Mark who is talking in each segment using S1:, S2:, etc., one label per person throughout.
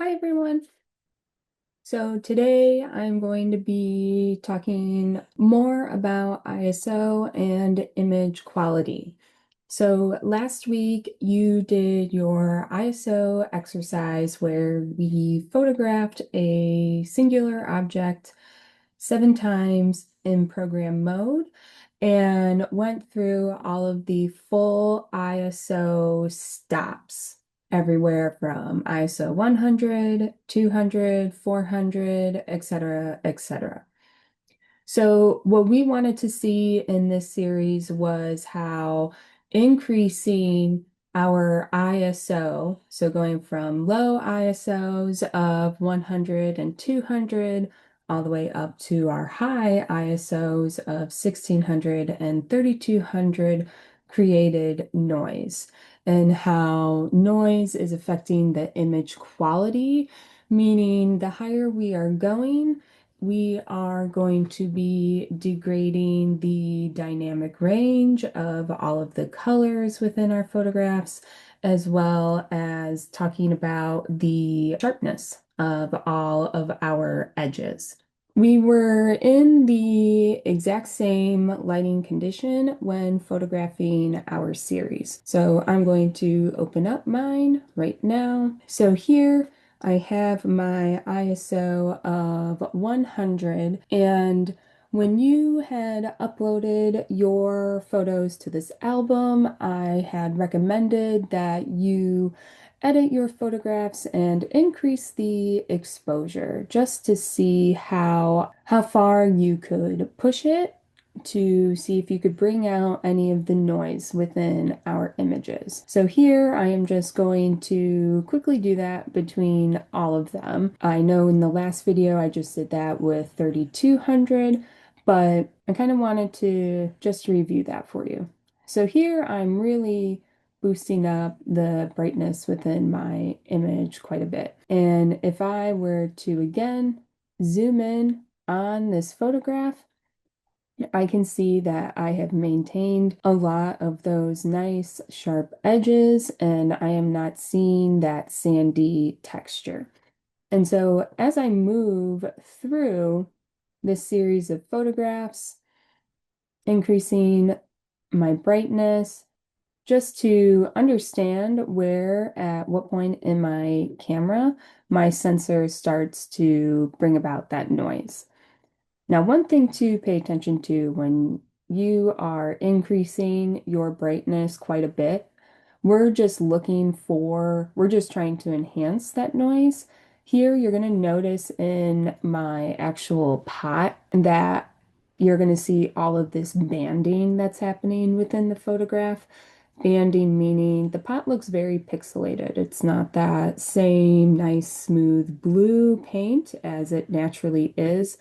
S1: Hi everyone. So today I'm going to be talking more about ISO and image quality. So last week you did your ISO exercise where we photographed a singular object 7 times in program mode and went through all of the full ISO stops everywhere from ISO 100, 200, 400, etc., etc. So, what we wanted to see in this series was how increasing our ISO, so going from low ISOs of 100 and 200, all the way up to our high ISOs of 1600 and 3200 created noise, and how noise is affecting the image quality, meaning the higher we are going, we are going to be degrading the dynamic range of all of the colors within our photographs, as well as talking about the sharpness of all of our edges. We were in the exact same lighting condition when photographing our series. So I'm going to open up mine right now. So here I have my ISO of 100, and when you had uploaded your photos to this album, I had recommended that you edit your photographs and increase the exposure just to see how far you could push it to see if you could bring out any of the noise within our images. So here I am just going to quickly do that between all of them. I know in the last video I just did that with 3200, but I kind of wanted to just review that for you. So here I'm really boosting up the brightness within my image quite a bit. And if I were to again zoom in on this photograph, I can see that I have maintained a lot of those nice sharp edges, and I am not seeing that sandy texture. And so as I move through this series of photographs, increasing my brightness, just to understand where at what point in my camera my sensor starts to bring about that noise. Now, one thing to pay attention to when you are increasing your brightness quite a bit, we're just trying to enhance that noise. Here, you're going to notice in my actual pot that you're going to see all of this banding that's happening within the photograph. Banding meaning the pot looks very pixelated. It's not that same nice smooth blue paint as it naturally is.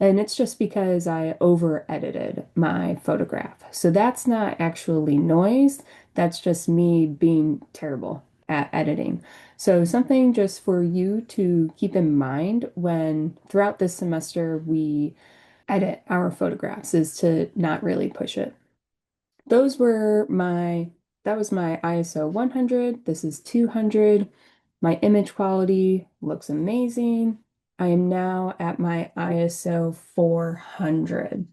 S1: And it's just because I over edited my photograph. So that's not actually noise. That's just me being terrible at editing. So something just for you to keep in mind when throughout this semester we edit our photographs is to not really push it. Those were my, that was my ISO 100. This is 200. My image quality looks amazing. I am now at my ISO 400.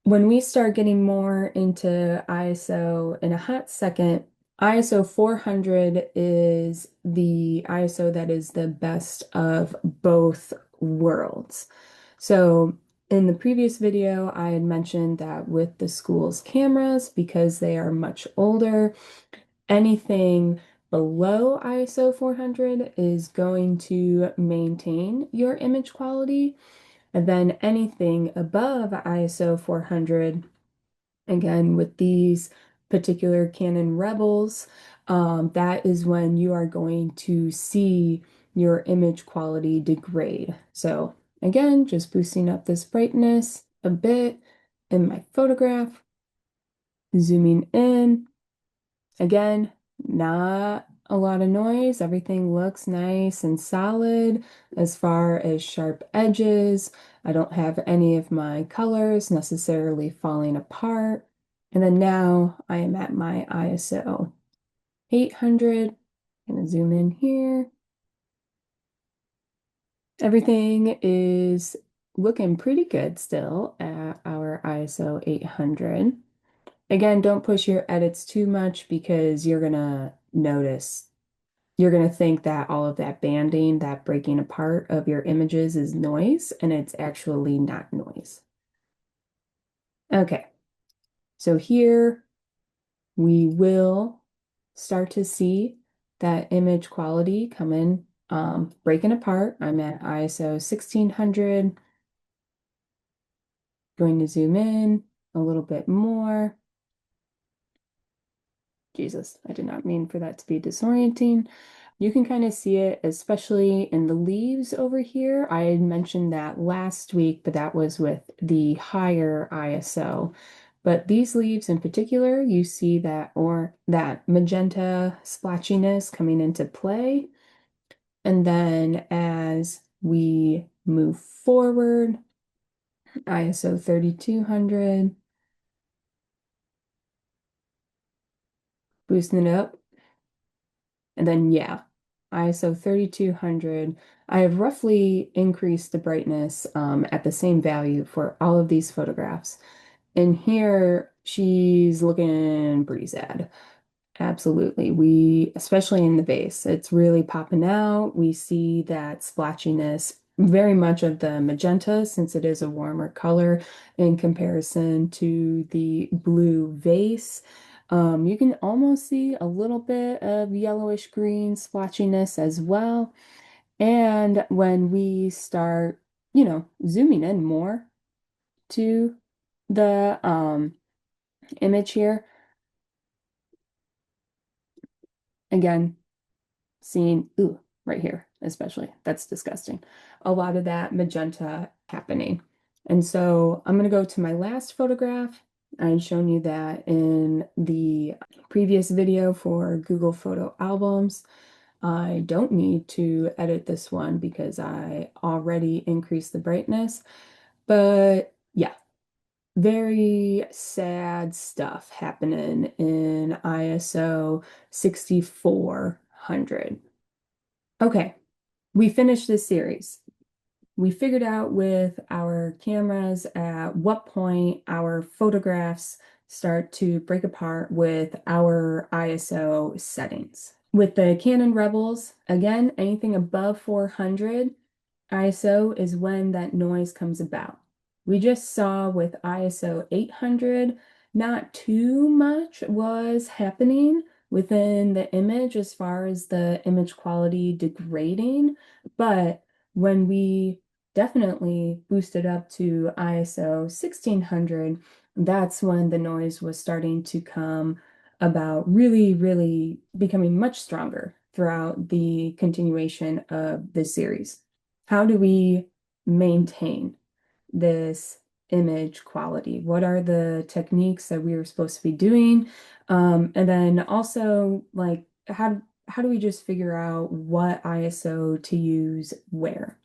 S1: When we start getting more into ISO in a hot second, ISO 400 is the ISO that is the best of both worlds. So in the previous video, I had mentioned that with the school's cameras, because they are much older, anything below ISO 400 is going to maintain your image quality. And then anything above ISO 400, again, with these particular Canon Rebels, that is when you are going to see your image quality degrade. So again, just boosting up this brightness a bit in my photograph, zooming in. Again, not a lot of noise. Everything looks nice and solid as far as sharp edges. I don't have any of my colors necessarily falling apart. And then now I am at my ISO 800. I'm gonna zoom in here. Everything is looking pretty good still at our ISO 800. Again, don't push your edits too much because you're gonna notice, you're gonna think that all of that banding, that breaking apart of your images is noise, and it's actually not noise. Okay, so here we will start to see that image quality come in, breaking apart. I'm at ISO 1600. Going to zoom in a little bit more. Jesus, I did not mean for that to be disorienting. You can kind of see it, especially in the leaves over here. I had mentioned that last week, but that was with the higher ISO. But these leaves in particular, you see that or that magenta splotchiness coming into play. And then as we move forward, ISO 3200, boosting it up. And then, yeah, ISO 3200. I have roughly increased the brightness at the same value for all of these photographs. And here she's looking pretty sad. Absolutely. Especially in the base, it's really popping out. We see that splotchiness, very much of the magenta, since it is a warmer color in comparison to the blue vase. You can almost see a little bit of yellowish green splotchiness as well. And when we start, zooming in more to the image here, again, seeing, ooh, right here, especially. That's disgusting. A lot of that magenta happening. And so I'm going to go to my last photograph. I had shown you that in the previous video for Google Photo Albums. I don't need to edit this one because I already increased the brightness. But yeah, very sad stuff happening in ISO 6400. Okay, we finished this series. We figured out with our cameras at what point our photographs start to break apart with our ISO settings. With the Canon Rebels, again, anything above 400 ISO is when that noise comes about. We just saw with ISO 800, not too much was happening within the image as far as the image quality degrading, but when we definitely boosted up to ISO 1600, that's when the noise was starting to come about, really, really becoming much stronger throughout the continuation of the series. How do we maintain this image quality? What are the techniques that we were supposed to be doing? And then also, like, how do we just figure out what ISO to use where?